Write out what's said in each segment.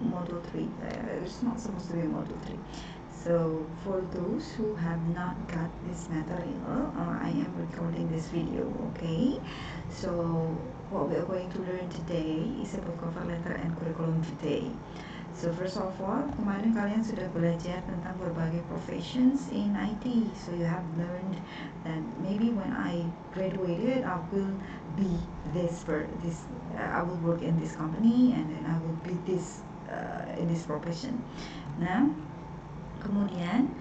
Moto 3. It's not supposed to be Moto 3. So for those who have not got this material, I am recording this video, okay? So what we are going to learn today is about cover letter and curriculum vitae. So first of all, kemarin kalian sudah belajar tentang berbagai professions in IT. So you have learned that maybe when I graduated, I will be I will work in this company, and then I will be this in this profession. Nah, kemudian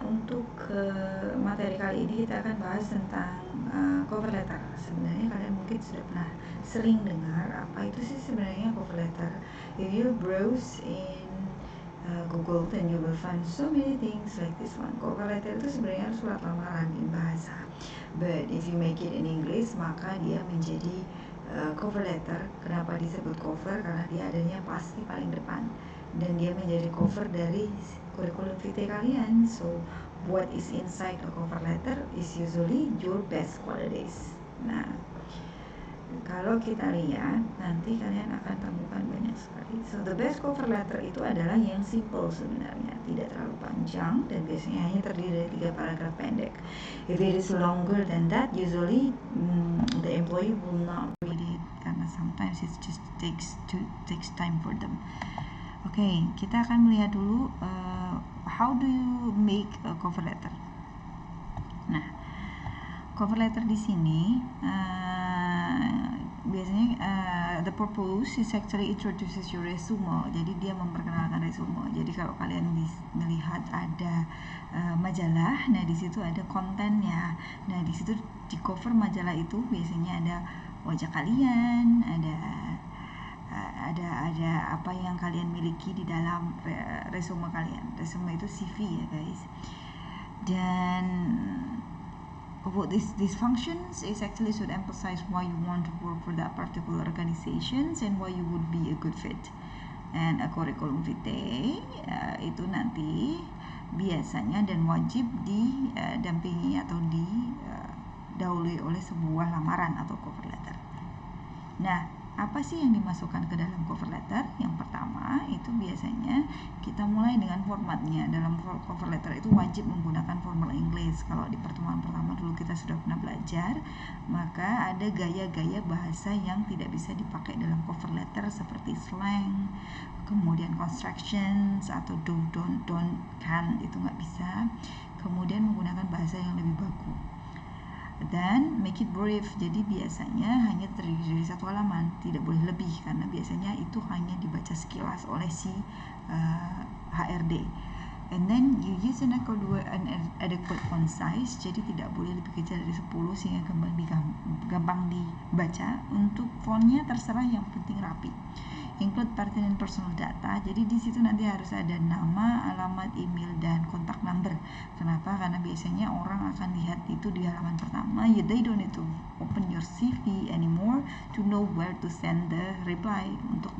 untuk materi kali ini kita akan bahas tentang cover letter. Sebenarnya kalian mungkin sudah pernah sering dengar apa itu sih sebenarnya cover letter. If you browse in Google, then you will find so many things like this one. Cover letter itu sebenarnya surat lamaran in bahasa. But if you make it in English, maka dia menjadi cover letter. Kenapa disebut cover? Karena dia adanya pasti paling depan, dan dia menjadi cover dari curriculum vitae kalian. So what is inside a cover letter is usually your best qualities. Nah, kalau kita lihat nanti kalian akan temukan banyak sekali. So the best cover letter itu adalah yang simple sebenarnya, tidak terlalu panjang dan biasanya hanya terdiri dari 3 paragraf pendek. If it is longer than that, usually the employee will not read it karena sometimes it just takes time for them. Oke, kita akan melihat dulu how do you make a cover letter. Nah, cover letter di sini biasanya the purpose is actually introduces your resume. Jadi dia memperkenalkan resume. Jadi kalau kalian melihat ada majalah, nah di situ ada kontennya. Nah di situ di cover majalah itu biasanya ada wajah kalian, ada apa yang kalian miliki di dalam resume kalian. Resume itu CV ya guys. Dan what this functions is actually should emphasize why you want to work for that particular organizations and why you would be a good fit. And a curriculum vitae itu nanti biasanya dan wajib didampingi atau didahului oleh sebuah lamaran atau cover letter. Nah, apa sih yang dimasukkan ke dalam cover letter? Yang pertama itu biasanya kita mulai dengan formatnya. Dalam cover letter itu wajib menggunakan formal English. Kalau di pertemuan pertama dulu kita sudah pernah belajar, maka ada gaya-gaya bahasa yang tidak bisa dipakai dalam cover letter seperti slang, kemudian constructions atau do, don't, can, itu nggak bisa. Kemudian menggunakan bahasa yang lebih baku. Dan make it brief, jadi biasanya hanya terdiri dari 1 halaman, tidak boleh lebih karena biasanya itu hanya dibaca sekilas oleh si HRD. And then you use an adequate font size, jadi tidak boleh lebih kecil dari 10 sehingga gampang dibaca. Untuk fontnya terserah, yang penting rapi. Include pertinent personal data, jadi di situ nanti harus ada nama, alamat, email, dan kontak number. Kenapa? Karena biasanya orang akan lihat itu di halaman pertama. They don't need to open your CV anymore to know where to send the reply. Untuk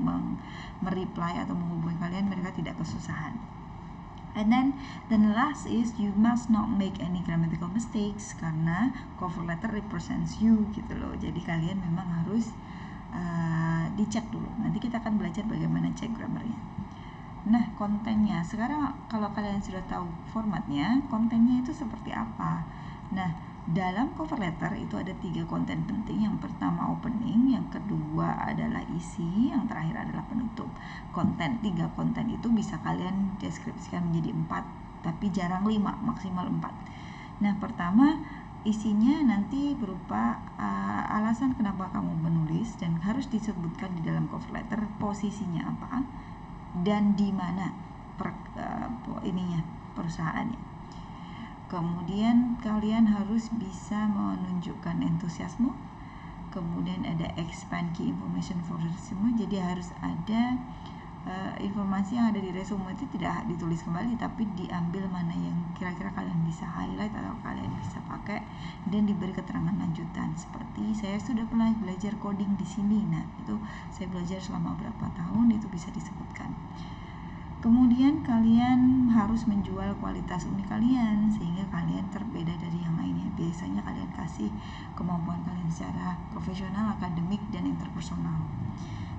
mereply atau menghubungi kalian, mereka tidak kesusahan. And then the last is you must not make any grammatical mistakes karena cover letter represents you gitu loh. Jadi kalian memang harus dicek dulu. Nanti kita akan belajar bagaimana cek grammarnya. Nah, kontennya. Sekarang kalau kalian sudah tahu formatnya, kontennya itu seperti apa? Nah, dalam cover letter itu ada 3 konten penting. Yang pertama opening, yang kedua adalah isi, yang terakhir adalah penutup. 3 konten itu bisa kalian deskripsikan menjadi 4, tapi jarang 5, maksimal 4. Nah, pertama isinya nanti berupa alasan kenapa kamu menulis dan harus disebutkan di dalam cover letter posisinya apa dan di mana perusahaannya. Kemudian kalian harus bisa menunjukkan entusiasme. Kemudian ada expand key information for resume, jadi harus ada informasi yang ada di resume itu tidak ditulis kembali, tapi diambil mana yang kira-kira kalian bisa highlight atau kalian bisa pakai dan diberi keterangan lanjutan. Seperti saya sudah pernah belajar coding di sini. Nah, itu saya belajar selama berapa tahun, itu bisa disebutkan. Kemudian kalian harus menjual kualitas unik kalian sehingga kalian berbeda dari yang lainnya. Biasanya kalian kasih kemampuan kalian secara profesional, akademik, dan interpersonal.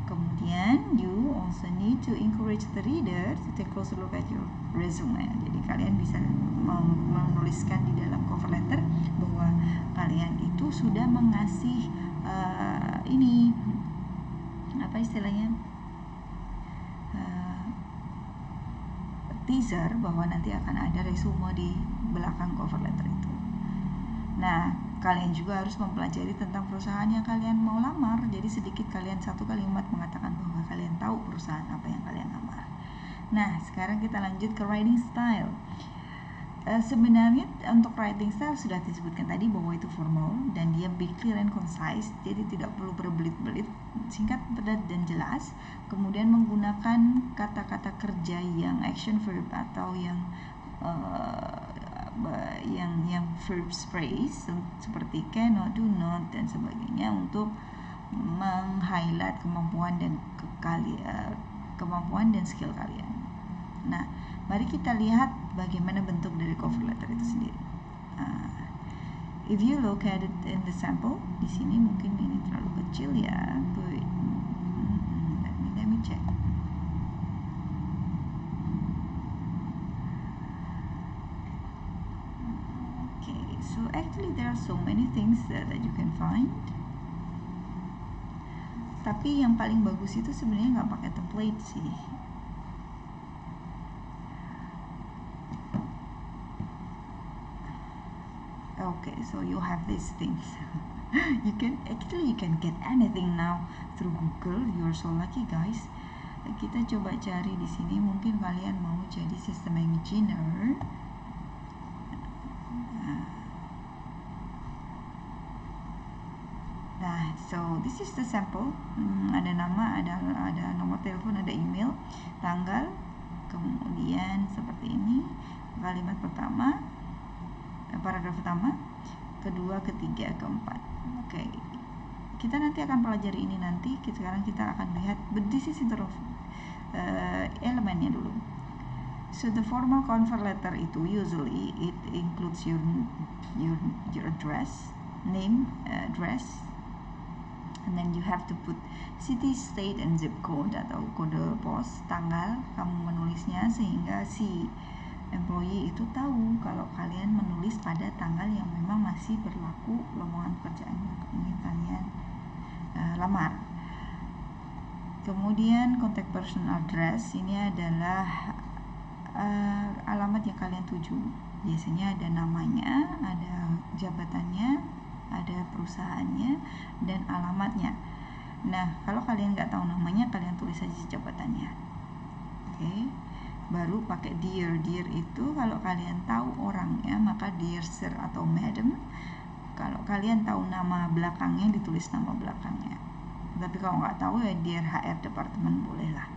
Kemudian you also need to encourage the reader to take closer look at your resume. Jadi kalian bisa menuliskan di dalam cover letter bahwa kalian itu sudah mengasih ini apa istilahnya, teaser bahwa nanti akan ada resume di belakang cover letter itu. Nah, kalian juga harus mempelajari tentang perusahaan yang kalian mau lamar. Jadi sedikit kalian satu kalimat mengatakan bahwa kalian tahu perusahaan apa yang kalian lamar. Nah, sekarang kita lanjut ke writing style. Sebenarnya untuk writing style sudah disebutkan tadi bahwa itu formal dan dia be clear and concise, jadi tidak perlu berbelit-belit, singkat, padat dan jelas. Kemudian menggunakan kata-kata kerja yang action verb atau yang verb phrase seperti can, not, do not dan sebagainya untuk meng-highlight kemampuan dan skill kalian. Nah, mari kita lihat bagaimana bentuk dari cover letter itu sendiri. If you look at it in the sample, di sini mungkin ini terlalu kecil ya. Let me check. Okay, so actually there are so many things that you can find. Tapi yang paling bagus itu sebenarnya nggak pakai template sih. Okay, so you have these things. you can get anything now through Google. You're so lucky, guys. Kita coba cari di sini. Mungkin kalian mau jadi system engineer. Nah, so this is the sample. Ada nama, ada nomor telepon, ada email, tanggal, kemudian seperti ini. Kalimat pertama, paragraf pertama, kedua, ketiga, keempat. Oke, kita nanti akan pelajari ini nanti. Sekarang kita akan lihat, but this is elemennya dulu. So the formal cover letter itu usually it includes your address, name, address, and then you have to put city, state, and zip code atau kode pos, tanggal kamu menulisnya sehingga si employee itu tahu kalau kalian menulis pada tanggal yang memang masih berlaku lowongan pekerjaan yang ingin kalian lamar. Kemudian contact person address, ini adalah alamat yang kalian tuju. Biasanya ada namanya, ada jabatannya, ada perusahaannya, dan alamatnya. Nah, kalau kalian nggak tahu namanya, kalian tulis saja jabatannya. Oke. Baru pakai dear. Dear itu kalau kalian tahu orangnya maka dear sir atau madam. Kalau kalian tahu nama belakangnya ditulis nama belakangnya. Tapi kalau nggak tahu ya dear HR department bolehlah.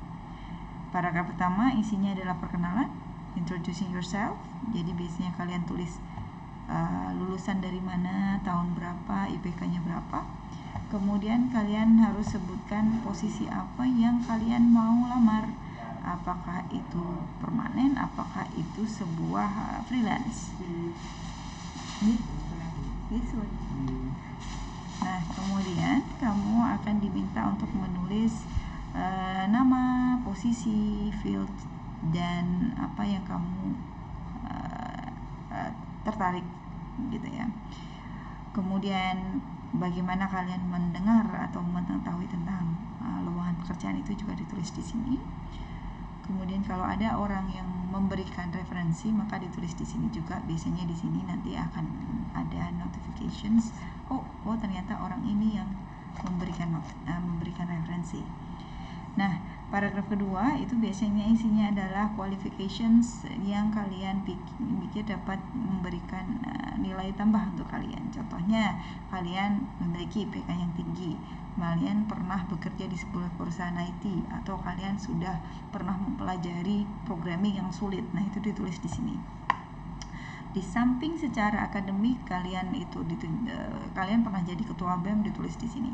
Paragraf pertama isinya adalah perkenalan, introducing yourself. Jadi biasanya kalian tulis lulusan dari mana, tahun berapa, IPK-nya berapa. Kemudian kalian harus sebutkan posisi apa yang kalian mau lamar. Apakah itu permanen, apakah itu sebuah freelance. Nah, kemudian kamu akan diminta untuk menulis nama, posisi, field, dan apa yang kamu tertarik gitu ya. Kemudian bagaimana kalian mendengar atau mengetahui tentang lowongan pekerjaan itu juga ditulis di sini. Kemudian kalau ada orang yang memberikan referensi maka ditulis di sini juga. Biasanya di sini nanti akan ada notifications. Oh ternyata orang ini yang memberikan referensi. Nah, paragraf kedua itu biasanya isinya adalah qualifications yang kalian pikir dapat memberikan nilai tambah untuk kalian. Contohnya, kalian memiliki IPK yang tinggi, kalian pernah bekerja di sebuah perusahaan IT, atau kalian sudah pernah mempelajari programming yang sulit. Nah, itu ditulis di sini. Di samping secara akademik kalian pernah jadi ketua BEM, ditulis di sini.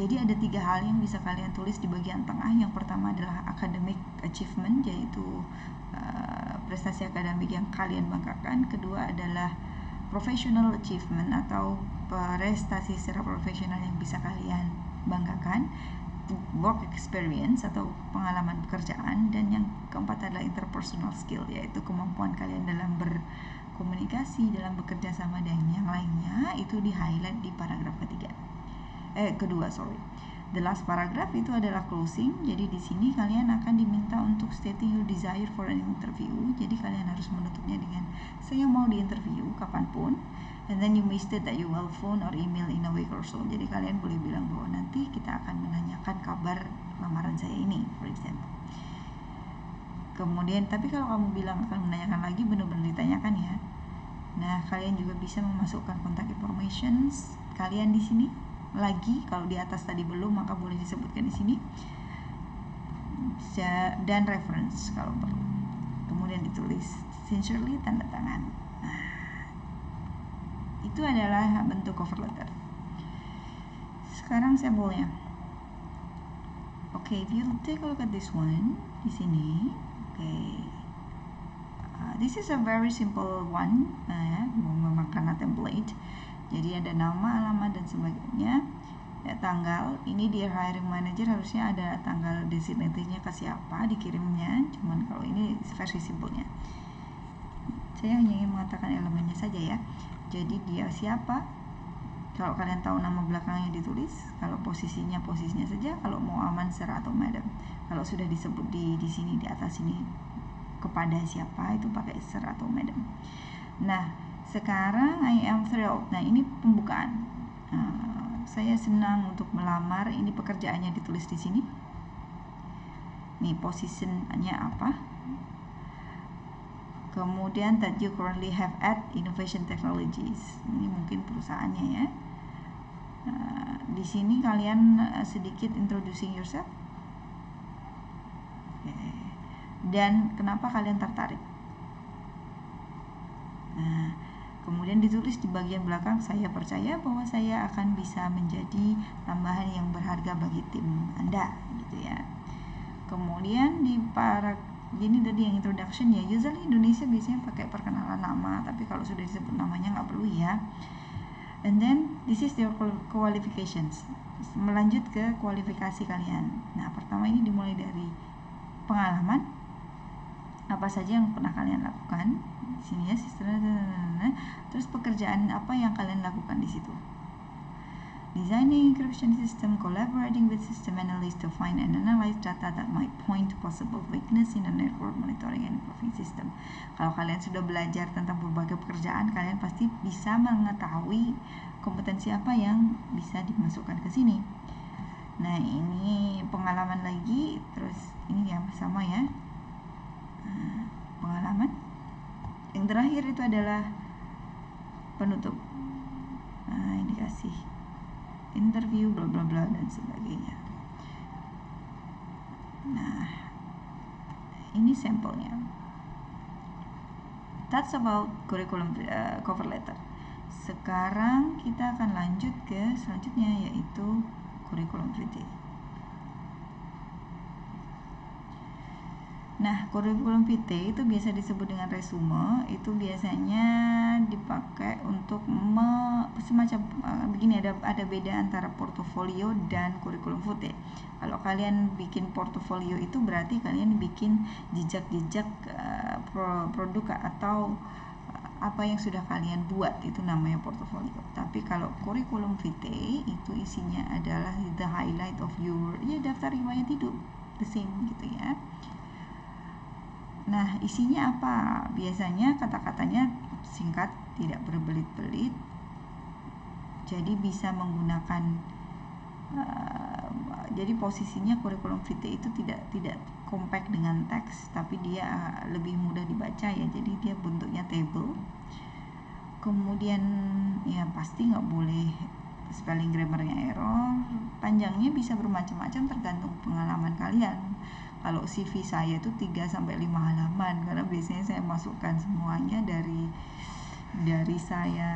Jadi ada 3 hal yang bisa kalian tulis di bagian tengah. Yang pertama adalah academic achievement, yaitu prestasi akademik yang kalian banggakan. Kedua adalah professional achievement atau prestasi secara profesional yang bisa kalian banggakan. work experience atau pengalaman pekerjaan, dan yang keempat adalah interpersonal skill, yaitu kemampuan kalian dalam berkomunikasi, dalam bekerja sama dan yang lainnya. Itu di highlight di paragraf kedua. The last paragraph itu adalah closing. Jadi di sini kalian akan diminta untuk stating your desire for an interview. Jadi kalian harus menutupnya dengan saya mau diinterview kapanpun. And then you may state that you will phone or email in a week or so. Jadi kalian boleh bilang bahwa nanti kita akan menanyakan kabar lamaran saya ini, for example. Kemudian, tapi kalau kamu bilang akan menanyakan lagi, benar-benar ditanyakan ya. Nah, kalian juga bisa memasukkan contact informations kalian di sini. Lagi, kalau di atas tadi belum, maka boleh disebutkan di sini. Dan reference kalau perlu. Kemudian ditulis sincerely, tanda tangan. Nah, itu adalah bentuk cover letter. Sekarang sampelnya. If you take a look at this one di sini, this is a very simple one, memang karena template. Jadi ada nama, alamat dan sebagainya. Tanggal, ini dear hiring manager, harusnya ada tanggal designated-nya ke siapa dikirimnya. Cuman kalau ini versi simpelnya. Saya hanya ingin mengatakan elemennya saja ya. Jadi dia siapa? Kalau kalian tahu nama belakangnya ditulis. Kalau posisinya saja. Kalau mau aman sir atau madam. Kalau sudah disebut di sini di atas ini kepada siapa, itu pakai sir atau madam. Nah, sekarang I am thrilled. Nah, ini pembukaan. Saya senang untuk melamar. Ini pekerjaannya ditulis di sini. Nih positionnya apa? Kemudian that you currently have at Innovation Technologies. Ini mungkin perusahaannya ya. Di sini kalian sedikit introducing yourself. Dan kenapa kalian tertarik? Nah, kemudian ditulis di bagian belakang, saya percaya bahwa saya akan bisa menjadi tambahan yang berharga bagi tim Anda, gitu ya. Kemudian ini tadi yang introduction ya. Usually Indonesia biasanya pakai perkenalan nama, tapi kalau sudah disebut namanya nggak perlu ya. And then this is your qualifications. Melanjut ke kualifikasi kalian. Nah, pertama ini dimulai dari pengalaman. Apa saja yang pernah kalian lakukan di sini ya, terus pekerjaan apa yang kalian lakukan di situ. Designing encryption system, collaborating with system analyst to find and analyze data that might point to possible weakness in the network monitoring and improving system. Kalau kalian sudah belajar tentang berbagai pekerjaan, kalian pasti bisa mengetahui kompetensi apa yang bisa dimasukkan ke sini. Nah, ini pengalaman lagi, terus ini yang sama ya. Pengalaman. Yang terakhir itu adalah penutup. Nah, ini dikasih interview bla bla bla dan sebagainya. Nah, ini sampelnya. That's about curriculum cover letter. Sekarang kita akan lanjut ke selanjutnya, yaitu curriculum vitae. Nah, curriculum vitae itu biasa disebut dengan resume. Itu biasanya dipakai untuk semacam begini, ada beda antara portofolio dan curriculum vitae. Kalau kalian bikin portofolio itu berarti kalian bikin jejak-jejak produk atau apa yang sudah kalian buat, itu namanya portofolio. Tapi kalau curriculum vitae itu isinya adalah the highlight of your daftar riwayat hidup, the same gitu ya. Nah, isinya apa? Biasanya kata-katanya singkat, tidak berbelit-belit. Jadi bisa menggunakan jadi posisinya curriculum vitae itu tidak compact dengan teks, tapi dia lebih mudah dibaca ya. Jadi dia bentuknya table. Kemudian ya pasti nggak boleh spelling grammarnya error. Panjangnya bisa bermacam-macam tergantung pengalaman kalian. Kalau CV saya itu 3-5 halaman, karena biasanya saya masukkan semuanya dari saya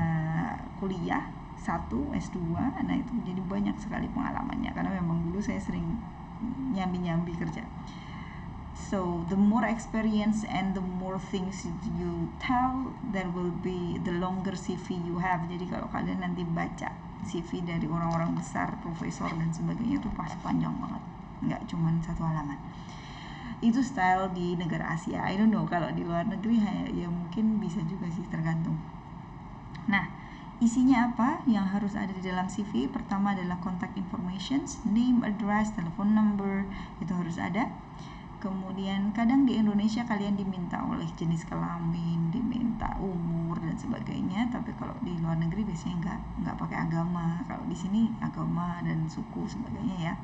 kuliah 1, S2. Nah, itu jadi banyak sekali pengalamannya, karena memang dulu saya sering nyambi-nyambi kerja. So the more experience and the more things you tell, there will be the longer CV you have. Jadi kalau kalian nanti baca CV dari orang-orang besar, profesor dan sebagainya itu pasti panjang banget, nggak cuma 1 halaman. Itu style di negara Asia. I don't know kalau di luar negeri ya mungkin bisa juga sih, tergantung. Nah, isinya apa yang harus ada di dalam CV? Pertama adalah contact information, name, address, telephone number, itu harus ada. Kemudian kadang di Indonesia kalian diminta oleh jenis kelamin, diminta umur dan sebagainya. Tapi kalau di luar negeri biasanya nggak pakai agama. Kalau di sini agama dan suku sebagainya ya.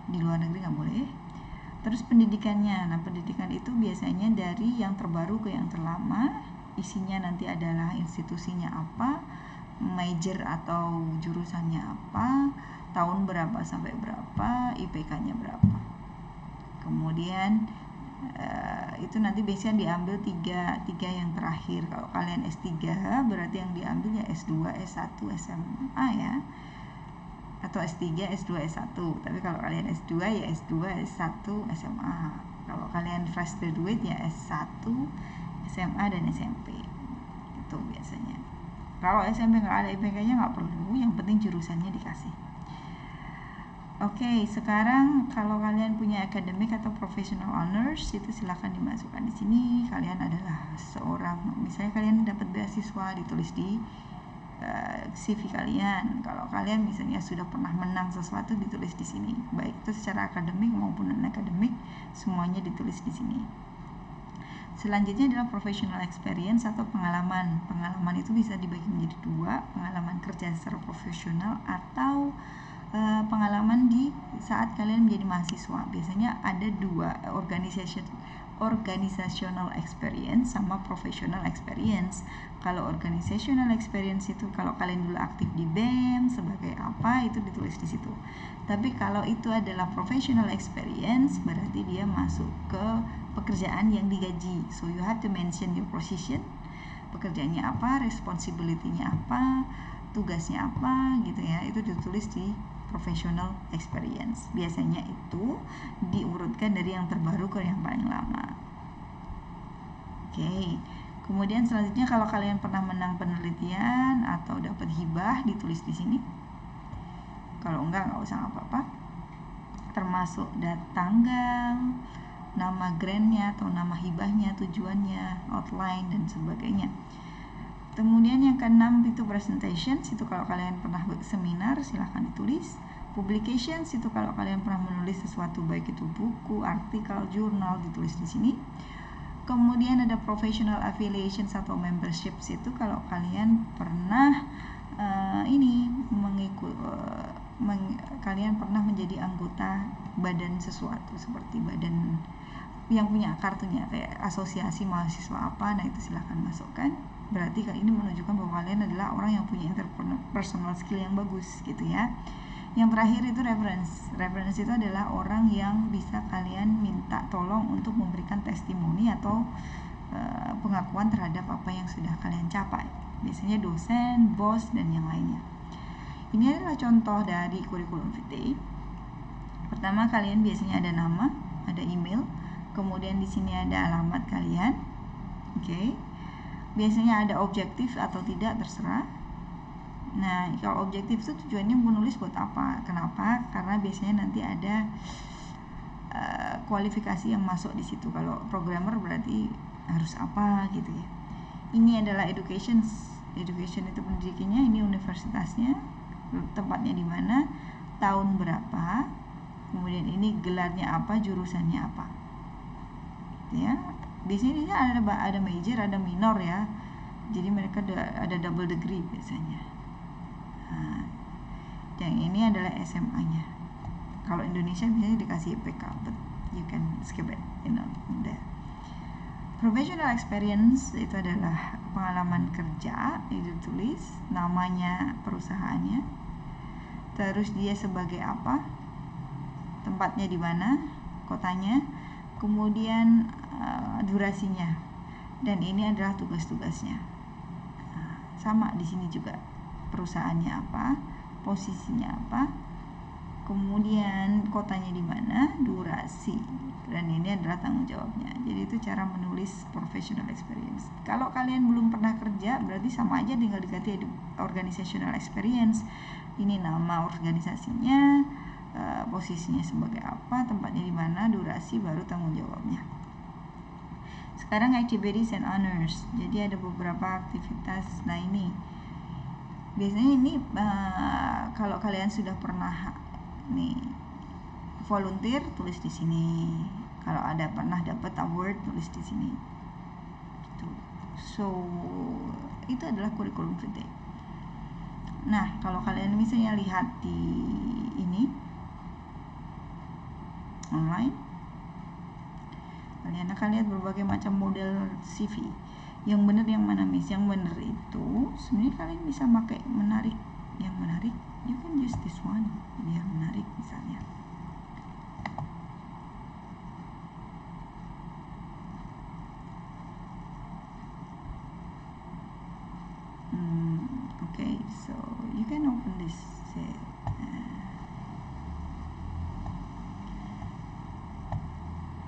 Di luar negeri nggak boleh. Terus pendidikannya. Nah, pendidikan itu biasanya dari yang terbaru ke yang terlama. Isinya nanti adalah institusinya apa, major atau jurusannya apa, tahun berapa sampai berapa, IPK-nya berapa. Kemudian itu nanti biasanya diambil tiga yang terakhir. Kalau kalian S3 berarti yang diambil ya S2, S1, SMA ya, atau S3, S2, S1. Tapi kalau kalian S2 ya S2, S1, SMA. Kalau kalian fresh graduate ya S1, SMA dan SMP. Itu biasanya. Kalau SMP nggak ada IPK-nya nggak perlu, yang penting jurusannya dikasih. Oke, sekarang kalau kalian punya academic atau professional honors itu silakan dimasukkan di sini. Kalian adalah seorang, misalnya kalian dapat beasiswa, ditulis di CV kalian. Kalau kalian misalnya sudah pernah menang sesuatu, ditulis di sini. Baik itu secara akademik maupun non akademik, semuanya ditulis di sini. Selanjutnya adalah professional experience atau pengalaman. Pengalaman itu bisa dibagi menjadi 2, pengalaman kerja secara profesional atau pengalaman di saat kalian menjadi mahasiswa. Biasanya ada 2, organizational experience sama professional experience. Kalau organizational experience itu kalau kalian dulu aktif di BEM sebagai apa, itu ditulis di situ. Tapi kalau itu adalah professional experience, berarti dia masuk ke pekerjaan yang digaji. So you have to mention your position, pekerjaannya apa, responsibility-nya apa, tugasnya apa gitu ya. Itu ditulis di professional experience. Biasanya itu diurutkan dari yang terbaru ke yang paling lama. Oke. Kemudian selanjutnya kalau kalian pernah menang penelitian atau dapat hibah, ditulis di sini. Kalau enggak usah apa-apa. Termasuk tanggal, nama grantnya atau nama hibahnya, tujuannya, outline dan sebagainya. Kemudian yang ke-6 itu presentations, itu kalau kalian pernah seminar silahkan ditulis. Publications itu kalau kalian pernah menulis sesuatu, baik itu buku, artikel, jurnal, ditulis di sini. Kemudian ada professional affiliations atau memberships, itu kalau kalian pernah kalian pernah menjadi anggota badan sesuatu, seperti badan yang punya kartunya kayak asosiasi mahasiswa apa, nah itu silahkan masukkan. Berarti ini menunjukkan bahwa kalian adalah orang yang punya interpersonal skill yang bagus gitu ya. Yang terakhir itu reference. Reference itu adalah orang yang bisa kalian minta tolong untuk memberikan testimoni atau pengakuan terhadap apa yang sudah kalian capai. Biasanya dosen, bos, dan yang lainnya. Ini adalah contoh dari kurikulum vitae. Pertama, kalian biasanya ada nama, ada email, kemudian di sini ada alamat kalian. Oke. Biasanya ada objektif atau tidak, terserah. Nah, kalau objektif itu tujuannya menulis buat apa? Kenapa? Karena biasanya nanti ada kualifikasi yang masuk di situ. Kalau programmer berarti harus apa gitu ya. Ini adalah education itu pendidikannya, ini universitasnya, tempatnya di mana, tahun berapa, kemudian ini gelarnya apa, jurusannya apa. Ya. Di sini ada major, ada minor ya. Jadi mereka ada double degree biasanya. Nah, yang ini adalah SMA-nya. Kalau Indonesia biasanya dikasih IPK, but you can skip it, there. Professional experience itu adalah pengalaman kerja, itu tulis namanya perusahaannya, terus dia sebagai apa, tempatnya di mana, kotanya, kemudian durasinya, dan ini adalah tugas-tugasnya. Sama di sini juga, perusahaannya apa, posisinya apa, kemudian kotanya di mana, durasi, dan ini adalah tanggung jawabnya. Jadi itu cara menulis professional experience. Kalau kalian belum pernah kerja, berarti sama aja tinggal diganti organizational experience. Ini nama organisasinya, posisinya sebagai apa, tempatnya di mana, durasi, baru tanggung jawabnya. Sekarang activities and honors. Jadi ada beberapa aktivitas. Nah ini biasanya ini kalau kalian sudah pernah nih volunteer, tulis di sini. Kalau ada pernah dapat award, tulis di sini. Gitu. So itu adalah kurikulum vitae. Nah kalau kalian misalnya lihat di ini online, kalian akan lihat berbagai macam model CV. Yang benar yang mana, Miss? Yang benar itu sebenarnya kalian bisa pakai menarik. Yang menarik, you can use this one biar menarik misalnya. Okay, so you can open this.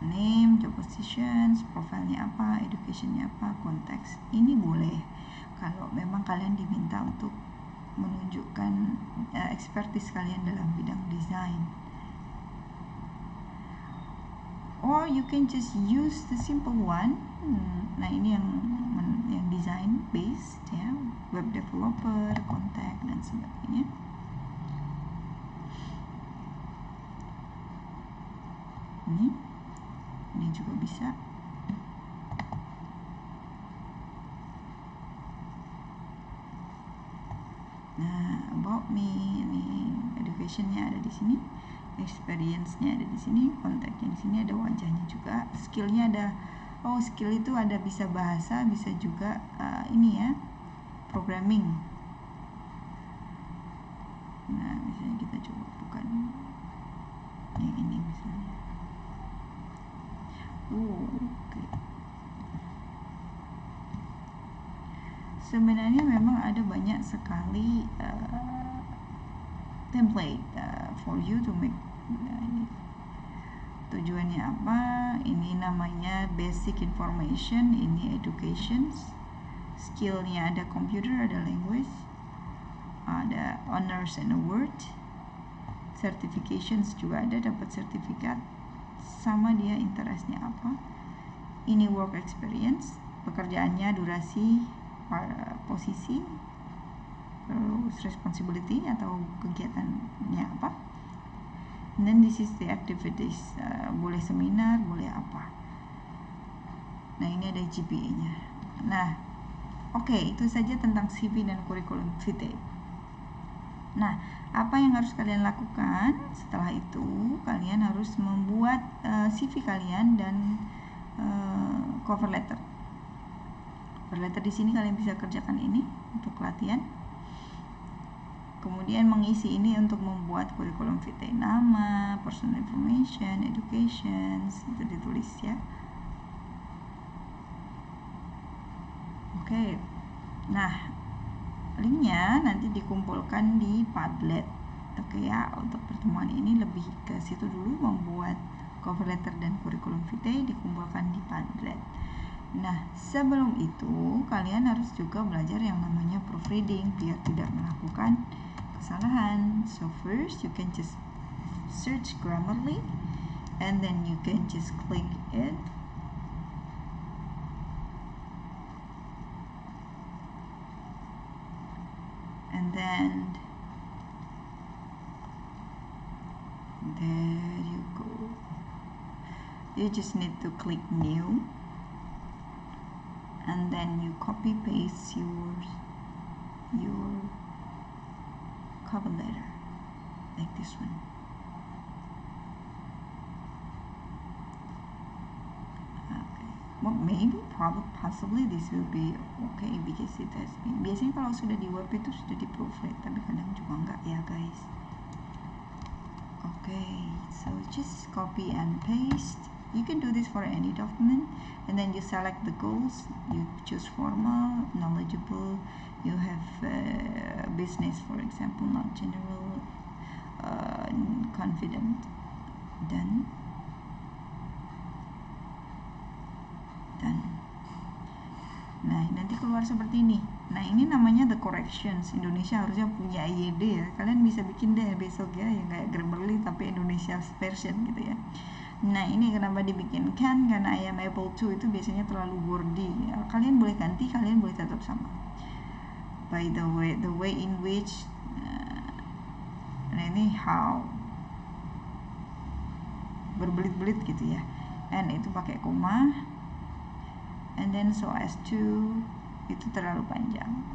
Name, job positions, profilnya apa, educationnya apa, konteks. Ini boleh kalau memang kalian diminta untuk menunjukkan expertise kalian dalam bidang desain. Or you can just use the simple one. Nah ini yang design based ya, web developer, kontak dan sebagainya. Ini juga bisa. Nah, about me, ini educationnya ada di sini, experience-nya ada di sini, kontaknya di sini, ada wajahnya juga, skillnya ada. Oh, skill itu ada bisa bahasa, bisa juga ini ya, programming. Nah, misalnya kita coba bukan yang ini misalnya. Okay. Sebenarnya memang ada banyak sekali template for you to make. Tujuannya apa? Ini namanya basic information, ini education. Skillnya ada computer, ada language, ada honors and award. Certifications juga ada, dapat sertifikat. Sama dia interestnya apa. Ini work experience, pekerjaannya, durasi, posisi, terus responsibility atau kegiatannya apa. And then this is the activities, boleh seminar, boleh apa. Nah ini ada GPA-nya. Nah oke, itu saja tentang CV dan kurikulum vitae. Nah apa yang harus kalian lakukan setelah itu? Kalian harus membuat CV kalian dan cover letter. Cover letter di sini kalian bisa kerjakan ini untuk latihan. Kemudian mengisi ini untuk membuat kurikulum vitae, nama, personal information, education, itu ditulis ya. Oke. Nah, linknya nanti dikumpulkan di Padlet. Oke ya, untuk pertemuan ini lebih ke situ dulu, membuat cover letter dan kurikulum vitae dikumpulkan di Padlet. Nah, sebelum itu kalian harus juga belajar yang namanya proofreading biar tidak melakukan kesalahan. So first you can just search Grammarly and then you can just click it. And then there you go. You just need to click new and then you copy paste your cover letter like this one. Okay. Well, maybe, probably, possibly this will be okay because it has been. Biasanya kalau sudah di web itu sudah di proofread, tapi kadang juga enggak ya guys. Okay, so just copy and paste. You can do this for any document, and then you select the goals. You choose formal, knowledgeable. You have business, for example, not general. confident. Done. Nah, nanti keluar seperti ini. Nah, ini namanya the corrections. Indonesia harusnya punya IED ya. Kalian bisa bikin deh besok ya, yang kayak Grammarly tapi Indonesia version gitu ya. Nah, ini kenapa dibikin can, karena I am able to itu biasanya terlalu wordy ya. Kalian boleh ganti, kalian boleh tetap sama. By the way in which nah ini how, berbelit-belit gitu ya. And itu pakai koma, and then so as to itu terlalu panjang.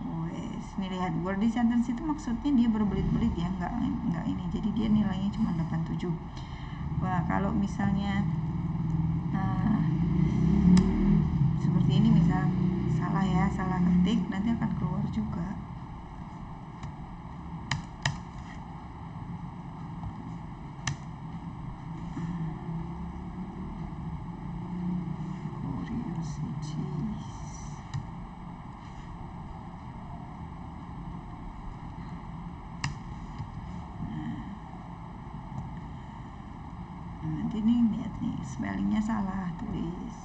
Wes, nih lihat wordy sentence itu maksudnya dia berbelit-belit ya, nggak ini. Jadi dia nilainya cuma 87. Wah, kalau misalnya seperti ini misal salah ya, salah ketik, nanti akan keluar juga. Nanti nih lihat nih, spellingnya salah, tulis.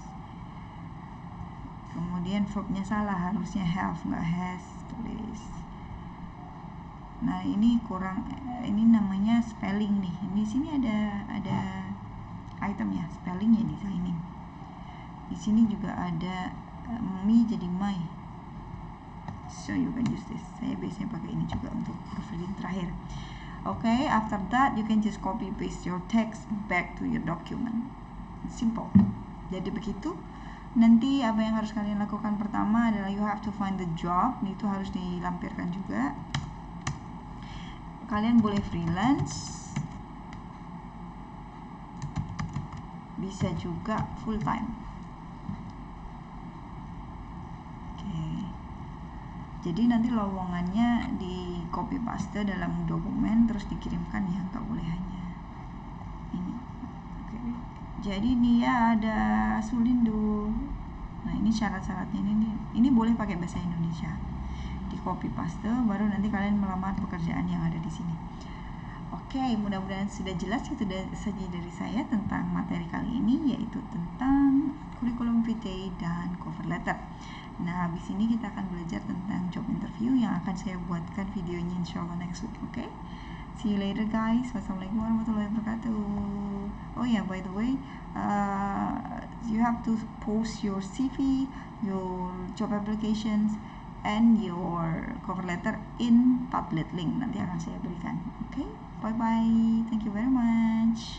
Kemudian verbnya salah, harusnya have nggak has, tulis. Nah, ini kurang, ini namanya spelling nih. Di sini ada item ya, spellingnya di sini. Di sini juga ada me jadi my. So you can use this. Saya biasanya pakai ini juga untuk proofreading terakhir. Okay, after that you can just copy paste your text back to your document. Simple. Jadi begitu. Nanti apa yang harus kalian lakukan pertama adalah you have to find the job. Itu harus dilampirkan juga. Kalian boleh freelance, bisa juga full time. Jadi nanti lowongannya di copy paste dalam dokumen terus dikirimkan ya, nggak boleh hanya ini. Jadi dia ada Sulindo. Nah, ini syarat-syaratnya ini boleh pakai bahasa Indonesia. Di copy paste baru nanti kalian melamar pekerjaan yang ada di sini. Oke, mudah-mudahan sudah jelas. Itu saja dari saya tentang materi kali ini, yaitu tentang kurikulum vitae dan cover letter. Nah, habis ini kita akan belajar tentang job interview yang akan saya buatkan videonya insyaallah next week. Oke? See you later guys. Wassalamualaikum warahmatullahi wabarakatuh. Oh yeah, by the way, you have to post your CV, your job applications, and your cover letter in Padlet link. Nanti akan saya berikan. Oke? Bye bye. Thank you very much.